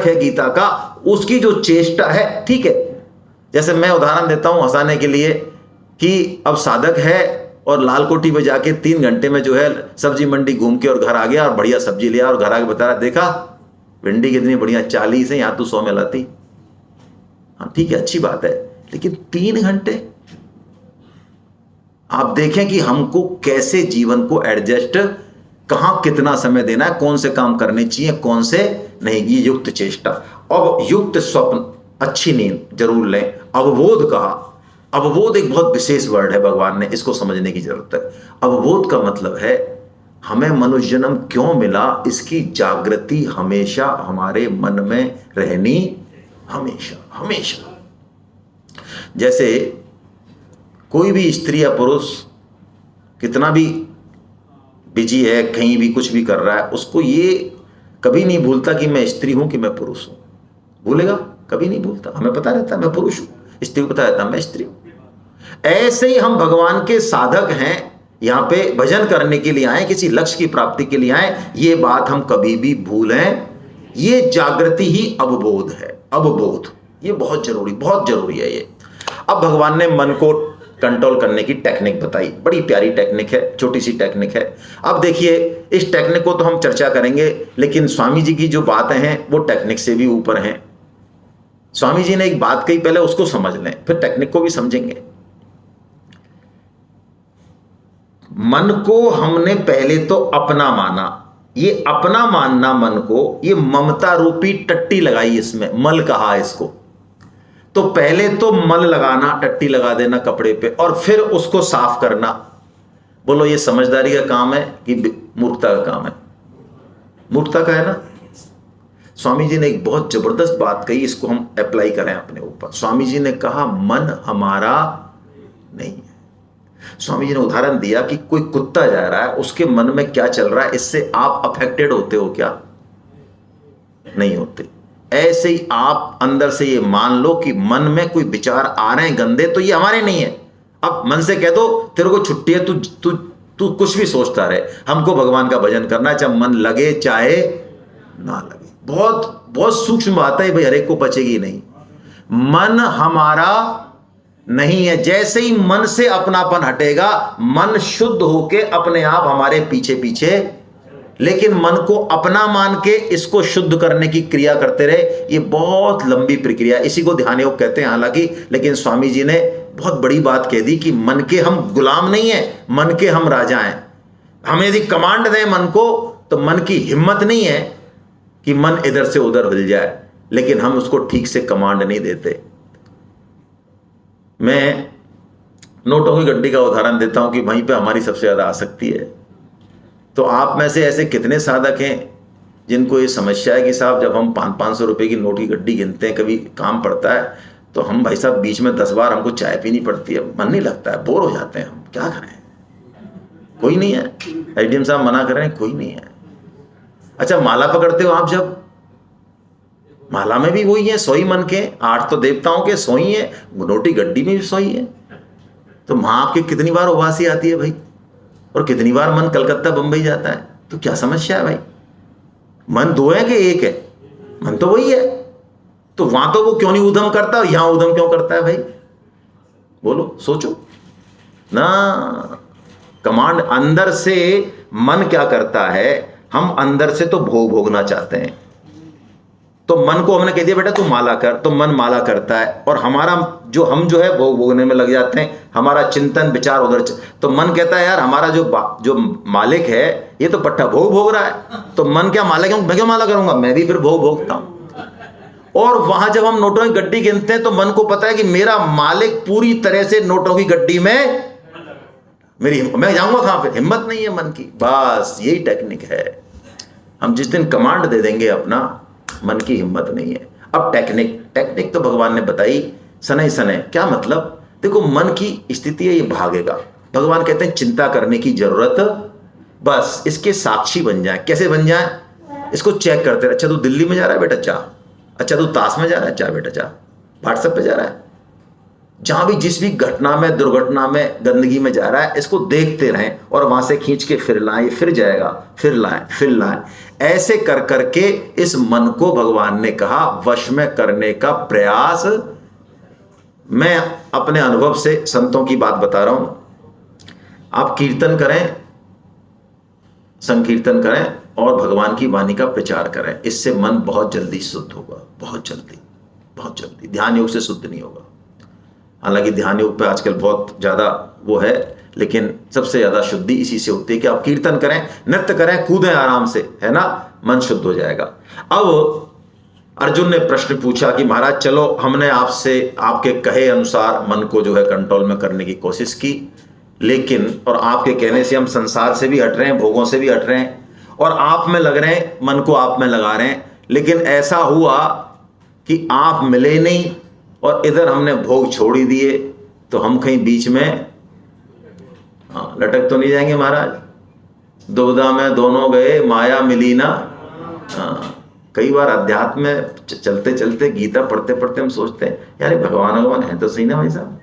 है गीता का, उसकी जो चेष्टा है, ठीक है। जैसे मैं उदाहरण देता हूं हंसाने के लिए कि अब साधक है और लाल कोठी में जाके 3 घंटे में जो है सब्जी मंडी घूम के और घर आ गया और बढ़िया सब्जी लिया और घर आके बता रहा, देखा भिंडी कितनी बढ़िया, 40 है, यहां तू 100 में लाती। हाँ ठीक है, अच्छी बात है, लेकिन 3 घंटे आप देखें कि हमको कैसे जीवन को एडजस्ट, कहां कितना समय देना है, कौन से काम करने चाहिए, कौन से नहीं। ये युक्त चेष्टा। अब युक्त स्वप्न, अच्छी नींद जरूर लें। अवबोध कहा, अवबोध एक बहुत विशेष वर्ड है, भगवान ने इसको समझने की जरूरत है। अवबोध का मतलब है हमें मनुष्य जन्म क्यों मिला, इसकी जागृति हमेशा हमारे मन में रहनी, हमेशा हमेशा। जैसे कोई भी स्त्री या पुरुष कितना भी बिजी है, कहीं भी कुछ भी कर रहा है, उसको ये कभी नहीं भूलता कि मैं स्त्री हूं कि मैं पुरुष हूं। भूलेगा? कभी नहीं भूलता। हमें पता रहता है मैं पुरुष हूं, स्त्री को पता रहता है मैं स्त्री हूं। ऐसे ही हम भगवान के साधक हैं, यहां पे भजन करने के लिए आए, किसी लक्ष्य की प्राप्ति के लिए आए, ये बात हम कभी भी भूलें। ये जागृति ही अवबोध है। अवबोध ये बहुत जरूरी है ये। अब भगवान ने मन को कंट्रोल करने की टेक्निक बताई, बड़ी प्यारी टेक्निक है, छोटी सी टेक्निक है। अब देखिए, इस टेक्निक को तो हम चर्चा करेंगे, लेकिन स्वामी जी की जो बातें हैं वो टेक्निक से भी ऊपर हैं। स्वामी जी ने एक बात कही, पहले उसको समझ लें, फिर टेक्निक को भी समझेंगे। मन को हमने पहले तो अपना माना। ये अपना मानना मन को, ये ममता रूपी टट्टी लगाई, इसमें मल कहा इसको। तो पहले तो मल लगाना, टट्टी लगा देना कपड़े पे, और फिर उसको साफ करना। बोलो ये समझदारी का काम है कि मूर्खता का काम है? मूर्खता का है ना। स्वामी जी ने एक बहुत जबरदस्त बात कही, इसको हम अप्लाई करें अपने ऊपर। स्वामी जी ने कहा मन हमारा नहीं है। स्वामी जी ने उदाहरण दिया कि कोई कुत्ता जा रहा है, उसके मन में क्या चल रहा है, इससे आप अफेक्टेड होते हो क्या? नहीं होते। ऐसे ही आप अंदर से ये मान लो कि मन में कोई विचार आ रहे हैं गंदे, तो ये हमारे नहीं है। अब मन से कह दो तेरे को छुट्टी है, तू कुछ भी सोचता रहे, हमको भगवान का भजन करना है, चाहे मन लगे चाहे ना लगे। बहुत बहुत सूक्ष्म बात है भाई, हर एक को बचेगी नहीं। मन हमारा नहीं है। जैसे ही मन से अपनापन हटेगा, मन शुद्ध होके अपने आप हमारे पीछे पीछे, लेकिन मन को अपना मान के इसको शुद्ध करने की क्रिया करते रहे, ये बहुत लंबी प्रक्रिया, इसी को ध्यान योग कहते हैं हालांकि। लेकिन स्वामी जी ने बहुत बड़ी बात कह दी कि मन के हम गुलाम नहीं है, मन के हम राजा हैं। हम यदि कमांड दें मन को, तो मन की हिम्मत नहीं है कि मन इधर से उधर हिल जाए, लेकिन हम उसको ठीक से कमांड नहीं देते। मैं नोटों की गड्डी का उदाहरण देता हूं कि वहीं पे हमारी सबसे ज्यादा आसक्ति है। तो आप में से ऐसे कितने साधक हैं जिनको ये समस्या है कि साहब जब हम 500 रुपए की नोट की गड्डी गिनते हैं, कभी काम पड़ता है, तो हम भाई साहब बीच में 10 बार हमको चाय पीनी पड़ती है, मन नहीं लगता है, बोर हो जाते हैं, हम क्या करें? कोई नहीं है। एडीएम साहब मना कर रहे हैं, कोई नहीं है। अच्छा माला पकड़ते हो आप, जब माला में भी वही है, सोई मन के 8 तो देवताओं के सोई है, नोटी गड्डी में भी सोई है। तो मां आपके कितनी बार उबासी आती है भाई, और कितनी बार मन कलकत्ता बंबई जाता है, तो क्या समस्या है भाई? मन 2 है कि 1 है? मन तो वही है। तो वहां तो वो क्यों नहीं उधम करता, और यहां उधम क्यों करता है भाई? बोलो, सोचो ना। कमांड अंदर से मन क्या करता है, हम अंदर से तो भोगना चाहते हैं। तो मन को हमने कह दिया बेटा तू माला कर, तो मन माला करता है, और हमारा हम जो है भोग भोगने में लग जाते हैं, हमारा चिंतन विचार उधर तो मन कहता है यार हमारा जो मालिक है ये तो पट्टा भोग भोग रहा है, तो मन क्या मालिक है, मैं क्यों माला करूंगा, मैं भी फिर भोग भोगता हूं। और वहां जब हम नोटों की गड्डी गिनते हैं तो मन को पता है कि मेरा मालिक पूरी तरह से नोटों की गड्डी में, मैं जाऊंगा कहां, फिर हिम्मत नहीं है मन की। बस यही टेक्निक है, हम जिस दिन कमांड दे देंगे अपना, मन की हिम्मत नहीं है। अब टेक्निक तो भगवान ने बताई, सनय सनय क्या मतलब, देखो मन की स्थिति है ये भागेगा, भगवान कहते हैं चिंता करने की जरूरत, बस इसके साक्षी बन जाए। कैसे बन जाए, इसको चेक करते रहे, अच्छा तू दिल्ली में जा रहा है बेटा जा, अच्छा तू ताश में जा रहा है जा बेटा जा, व्हाट्सएप पे जा रहा है, जहां भी जिस भी घटना में, दुर्घटना में, गंदगी में जा रहा है, इसको देखते रहें और वहां से खींच के फिर लाएं, फिर जाएगा, फिर लाएं। ऐसे कर करके इस मन को भगवान ने कहा वश में करने का प्रयास। मैं अपने अनुभव से संतों की बात बता रहा हूं, आप कीर्तन करें, संकीर्तन करें और भगवान की वाणी का प्रचार करें, इससे मन बहुत जल्दी शुद्ध होगा, बहुत जल्दी। ध्यान योग से शुद्ध नहीं होगा, हालांकि ध्यान योग पे आजकल बहुत ज़्यादा वो है, लेकिन सबसे ज़्यादा शुद्धि इसी से होती है कि आप कीर्तन करें, नृत्य करें, कूदें आराम से, है ना, मन शुद्ध हो जाएगा। अब अर्जुन ने प्रश्न पूछा कि महाराज चलो हमने आपसे आपके कहे अनुसार मन को जो है कंट्रोल में करने की कोशिश की, लेकिन और आपके कहने से हम संसार से भी हट रहे हैं, भोगों से भी हट रहे हैं, और आप में लग रहे हैं, मन को आप में लगा रहे हैं, लेकिन ऐसा हुआ कि आप मिले नहीं और इधर हमने भोग छोड़ ही दिए, तो हम कहीं बीच में लटक तो नहीं जाएंगे महाराज, दुविधा में दोनों गए माया मिली ना। कई बार अध्यात्म में चलते चलते, गीता पढ़ते पढ़ते हम सोचते हैं यार भगवान है तो सही ना भाई साहब,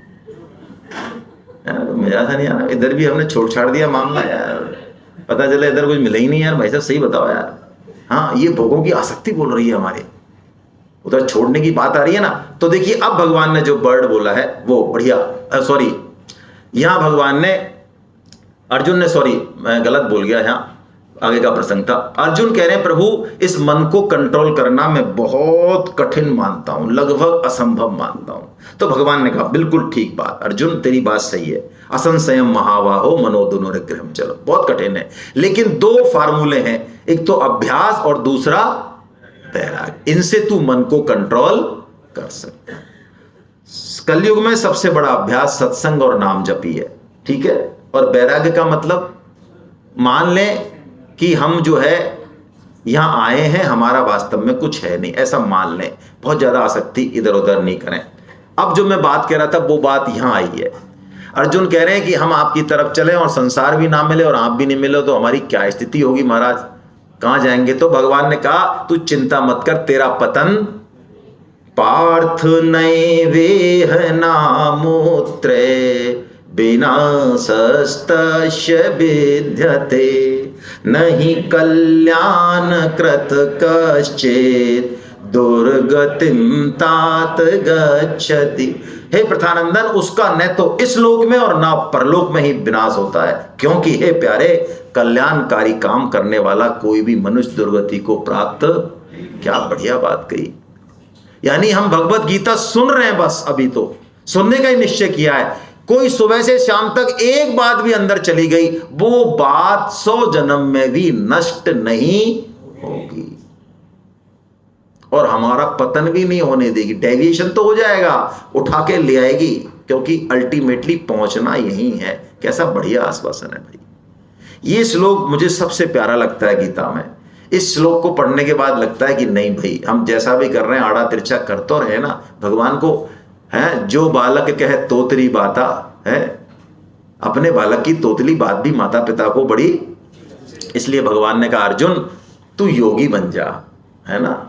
मजा था नहीं आना, इधर भी हमने छोड़ छाड़ दिया मामला यार, पता चला इधर कुछ मिला ही नहीं यार, भाई साहब सही बताओ यार। हाँ, ये भोगों की आसक्ति बोल रही है हमारे, उधर छोड़ने की बात आ रही है ना। तो देखिए अब भगवान ने जो वर्ड बोला है वो बढ़िया, सॉरी यहां भगवान ने, अर्जुन ने, सॉरी मैं गलत बोल गया, यहां आगे का प्रसंग था। अर्जुन कह रहे हैं प्रभु इस मन को कंट्रोल करना मैं बहुत कठिन मानता हूं, लगभग असंभव मानता हूं। तो भगवान ने कहा बिल्कुल ठीक बात अर्जुन, तेरी बात सही है, असंशयम महाबाहो मनोदुनो निग्रहम, चलो बहुत कठिन है, लेकिन दो फार्मूले हैं, एक तो अभ्यास और दूसरा वैराग्य, इनसे तू मन को कंट्रोल कर सकता है। कलयुग में सबसे बड़ा अभ्यास सत्संग और नाम जपी है, ठीक है। और वैराग्य का मतलब मान लें कि हम जो है यहां आए हैं, हमारा वास्तव में कुछ है नहीं, ऐसा मान लें, बहुत ज्यादा आसक्ति इधर उधर नहीं करें। अब जो मैं बात कह रहा था वो बात यहां आई है, अर्जुन कह रहे हैं कि हम आपकी तरफ चलें और संसार भी ना मिले और आप भी नहीं मिले तो हमारी क्या स्थिति होगी महाराज, कहां जाएंगे। तो भगवान ने कहा तू चिंता मत कर, तेरा पतन पार्थ नैवेह नामूत्रे विनाशस्तस्य विद्यते नहीं कल्याण कृत कश्चित् दुर्गतिम तात गच्छति। हे प्रथानंदन, उसका न तो इस लोक में और ना परलोक में ही विनाश होता है, क्योंकि हे प्यारे कल्याणकारी काम करने वाला कोई भी मनुष्य दुर्गति को प्राप्त, क्या बढ़िया बात कही। यानी हम भगवत गीता सुन रहे हैं, बस अभी तो सुनने का ही निश्चय किया है, कोई सुबह से शाम तक एक बात भी अंदर चली गई वो बात 100 जन्म में भी नष्ट नहीं होगी और हमारा पतन भी नहीं होने देगी, डेविएशन तो हो जाएगा, उठा के ले आएगी, क्योंकि अल्टीमेटली पहुंचना यही है। कैसा बढ़िया आश्वासन है भाई। ये श्लोक मुझे सबसे प्यारा लगता है गीता में। इस श्लोक को पढ़ने के बाद लगता है कि नहीं भाई, हम जैसा भी कर रहे हैं आड़ा तिरछा कर तो रहे ना, भगवान को है जो बालक कहे तोतली बाता है, अपने बालक की तोतली बात भी माता पिता को बड़ी, इसलिए भगवान ने कहा अर्जुन तू योगी बन जा, है ना।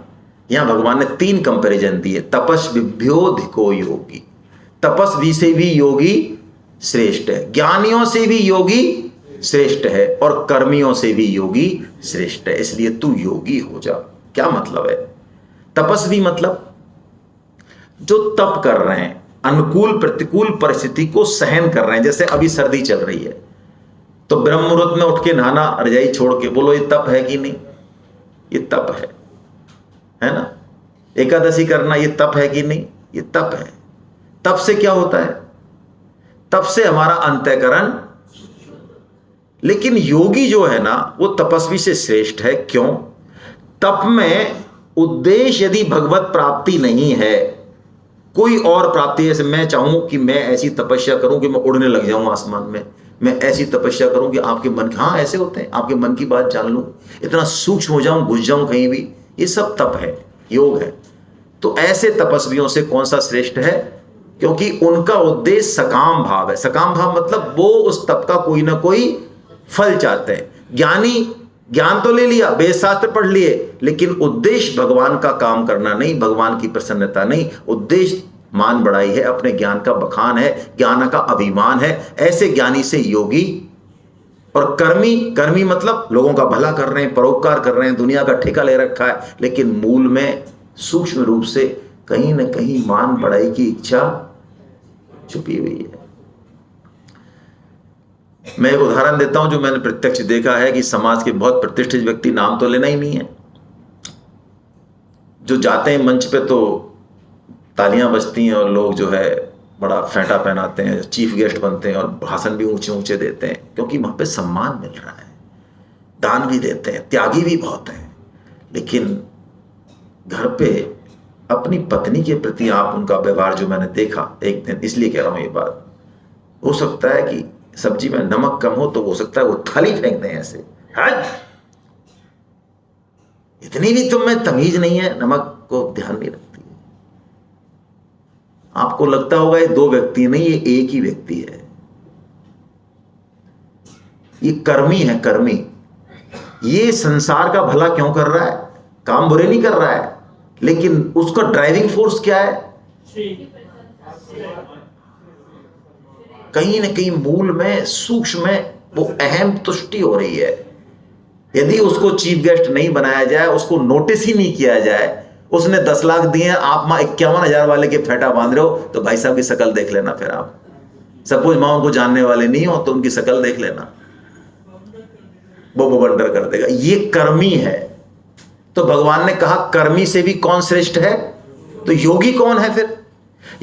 यहां भगवान ने 3 कंपैरिजन दिए, तपस्विभ्योधिको योगी, तपस्वी से भी योगी श्रेष्ठ है, ज्ञानियों से भी योगी श्रेष्ठ है और कर्मियों से भी योगी श्रेष्ठ है, इसलिए तू योगी हो जा। क्या मतलब है तपस्वी? मतलब जो तप कर रहे हैं, अनुकूल प्रतिकूल परिस्थिति को सहन कर रहे हैं। जैसे अभी सर्दी चल रही है तो ब्रह्म मुहूर्त में उठ के नहाना, रजाई छोड़ के, बोलो ये तप है कि नहीं? ये तप है ना। एकादशी करना ये तप है कि नहीं? ये तप है। तप से क्या होता है? तप से हमारा अंतःकरण, लेकिन योगी जो है ना वो तपस्वी से श्रेष्ठ है। क्यों? तप में उद्देश्य यदि भगवत प्राप्ति नहीं है, कोई और प्राप्ति, जैसे मैं चाहूं कि मैं ऐसी तपस्या करूं कि मैं उड़ने लग जाऊं आसमान में, मैं ऐसी तपस्या करूं कि आपके मन, हाँ ऐसे होते हैं, आपके मन की बात जान लूं, इतना सूक्ष्म हो जाऊं, घुस जाऊं कहीं भी, ये सब तप है, योग है। तो ऐसे तपस्वियों से कौन सा श्रेष्ठ है? क्योंकि उनका उद्देश्य सकाम भाव है। सकाम भाव मतलब वो उस तप का कोई ना कोई फल चाहते हैं। ज्ञानी ज्ञान तो ले लिया, वेद शास्त्र पढ़ लिए, लेकिन उद्देश्य भगवान का काम करना नहीं, भगवान की प्रसन्नता नहीं, उद्देश्य मान बढ़ाई है, अपने ज्ञान का बखान है, ज्ञान का अभिमान है। ऐसे ज्ञानी से योगी। और कर्मी, कर्मी मतलब लोगों का भला कर रहे हैं, परोपकार कर रहे हैं, दुनिया का ठेका ले रखा है, लेकिन मूल में सूक्ष्म रूप से कहीं ना कहीं मान बढ़ाई की इच्छा छुपी हुई है। मैं एक उदाहरण देता हूं जो मैंने प्रत्यक्ष देखा है कि समाज के बहुत प्रतिष्ठित व्यक्ति, नाम तो लेना ही नहीं है, जो जाते हैं मंच पे तो तालियां बजती हैं और लोग जो है बड़ा फेंटा पहनाते हैं, चीफ गेस्ट बनते हैं और भाषण भी ऊंचे ऊंचे देते हैं, क्योंकि वहां पे सम्मान मिल रहा है, दान भी देते हैं, त्यागी भी बहुत है। लेकिन घर पे अपनी पत्नी के प्रति आप उनका व्यवहार जो मैंने देखा एक दिन, इसलिए कह रहा हूं ये बात, हो सकता है कि सब्जी में नमक कम हो तो हो सकता है वो थाली फेंक दें ऐसे, हट, इतनी भी तुम में तमीज नहीं है, नमक को ध्यान नहीं रखती है। आपको लगता होगा ये दो व्यक्ति नहीं, ये एक ही व्यक्ति है। ये कर्मी है, कर्मी। ये संसार का भला क्यों कर रहा है? काम बुरे नहीं कर रहा है, लेकिन उसका ड्राइविंग फोर्स क्या है? कहीं ना कहीं मूल में, सूक्ष्म में वो अहम तुष्टि हो रही है। यदि उसको चीफ गेस्ट नहीं बनाया जाए, उसको नोटिस ही नहीं किया जाए, उसने 10 लाख दिए, आप मां 51,000 वाले के फेटा बांध रहे हो, तो भाई साहब की शक्ल देख लेना। फिर आप सपोज मां उनको जानने वाले नहीं हो तो उनकी शक्ल देख लेना, वो बवंडर कर देगा। ये कर्मी है। तो भगवान ने कहा कर्मी से भी कौन श्रेष्ठ है? तो योगी कौन है फिर?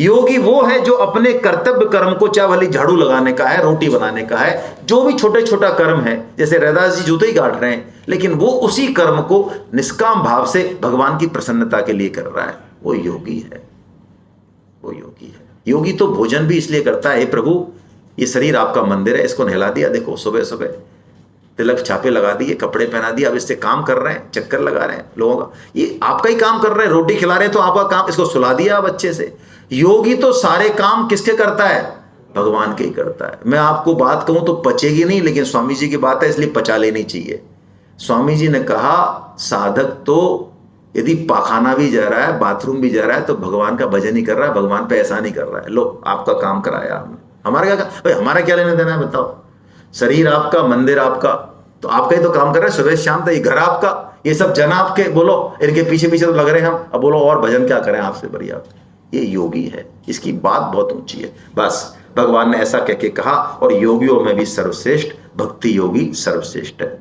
योगी वो है जो अपने कर्तव्य कर्म को, चाहे भले झाड़ू लगाने का है, रोटी बनाने का है, जो भी छोटे छोटा कर्म है, जैसे रैदास जी जूते ही काट रहे हैं, लेकिन वो उसी कर्म को निष्काम भाव से भगवान की प्रसन्नता के लिए कर रहा है, वो योगी है। वो योगी है। योगी तो भोजन भी इसलिए करता है, हे प्रभु ये शरीर आपका मंदिर है, इसको नहला दिया, देखो सुबह सुबह तिलक छापे लगा दिए, कपड़े पहना दिए, अब इससे काम कर रहे हैं, चक्कर लगा रहे हैं लोगों का, ये आपका ही काम कर रहे हैं, रोटी खिला रहे हैं तो आपका काम, इसको सुला दिया अब अच्छे से। योगी तो सारे काम किसके करता है? भगवान के ही करता है। मैं आपको बात कहूं तो पचेगी नहीं, लेकिन स्वामी जी की बात है इसलिए पचा लेनी चाहिए। स्वामी जी ने कहा साधक तो यदि पाखाना भी जा रहा है, बाथरूम भी जा रहा है, तो भगवान का भजन ही कर रहा है, भगवान पे ऐसा नहीं कर रहा है। लो आपका काम कराया हमने, हमारा क्या भाई, हमारा क्या लेना देना है बताओ? शरीर आपका, मंदिर आपका, तो आपका ही तो काम कर रहे हैं सुबह शाम तक। ये घर आपका, ये सब जन आपके, बोलो इनके पीछे पीछे तो लग रहे हैं हम, अब बोलो और भजन क्या करें आपसे बढ़िया। ये योगी है, इसकी बात बहुत ऊंची है। बस भगवान ने ऐसा कह के कहा, और योगियों में भी सर्वश्रेष्ठ भक्ति योगी सर्वश्रेष्ठ है।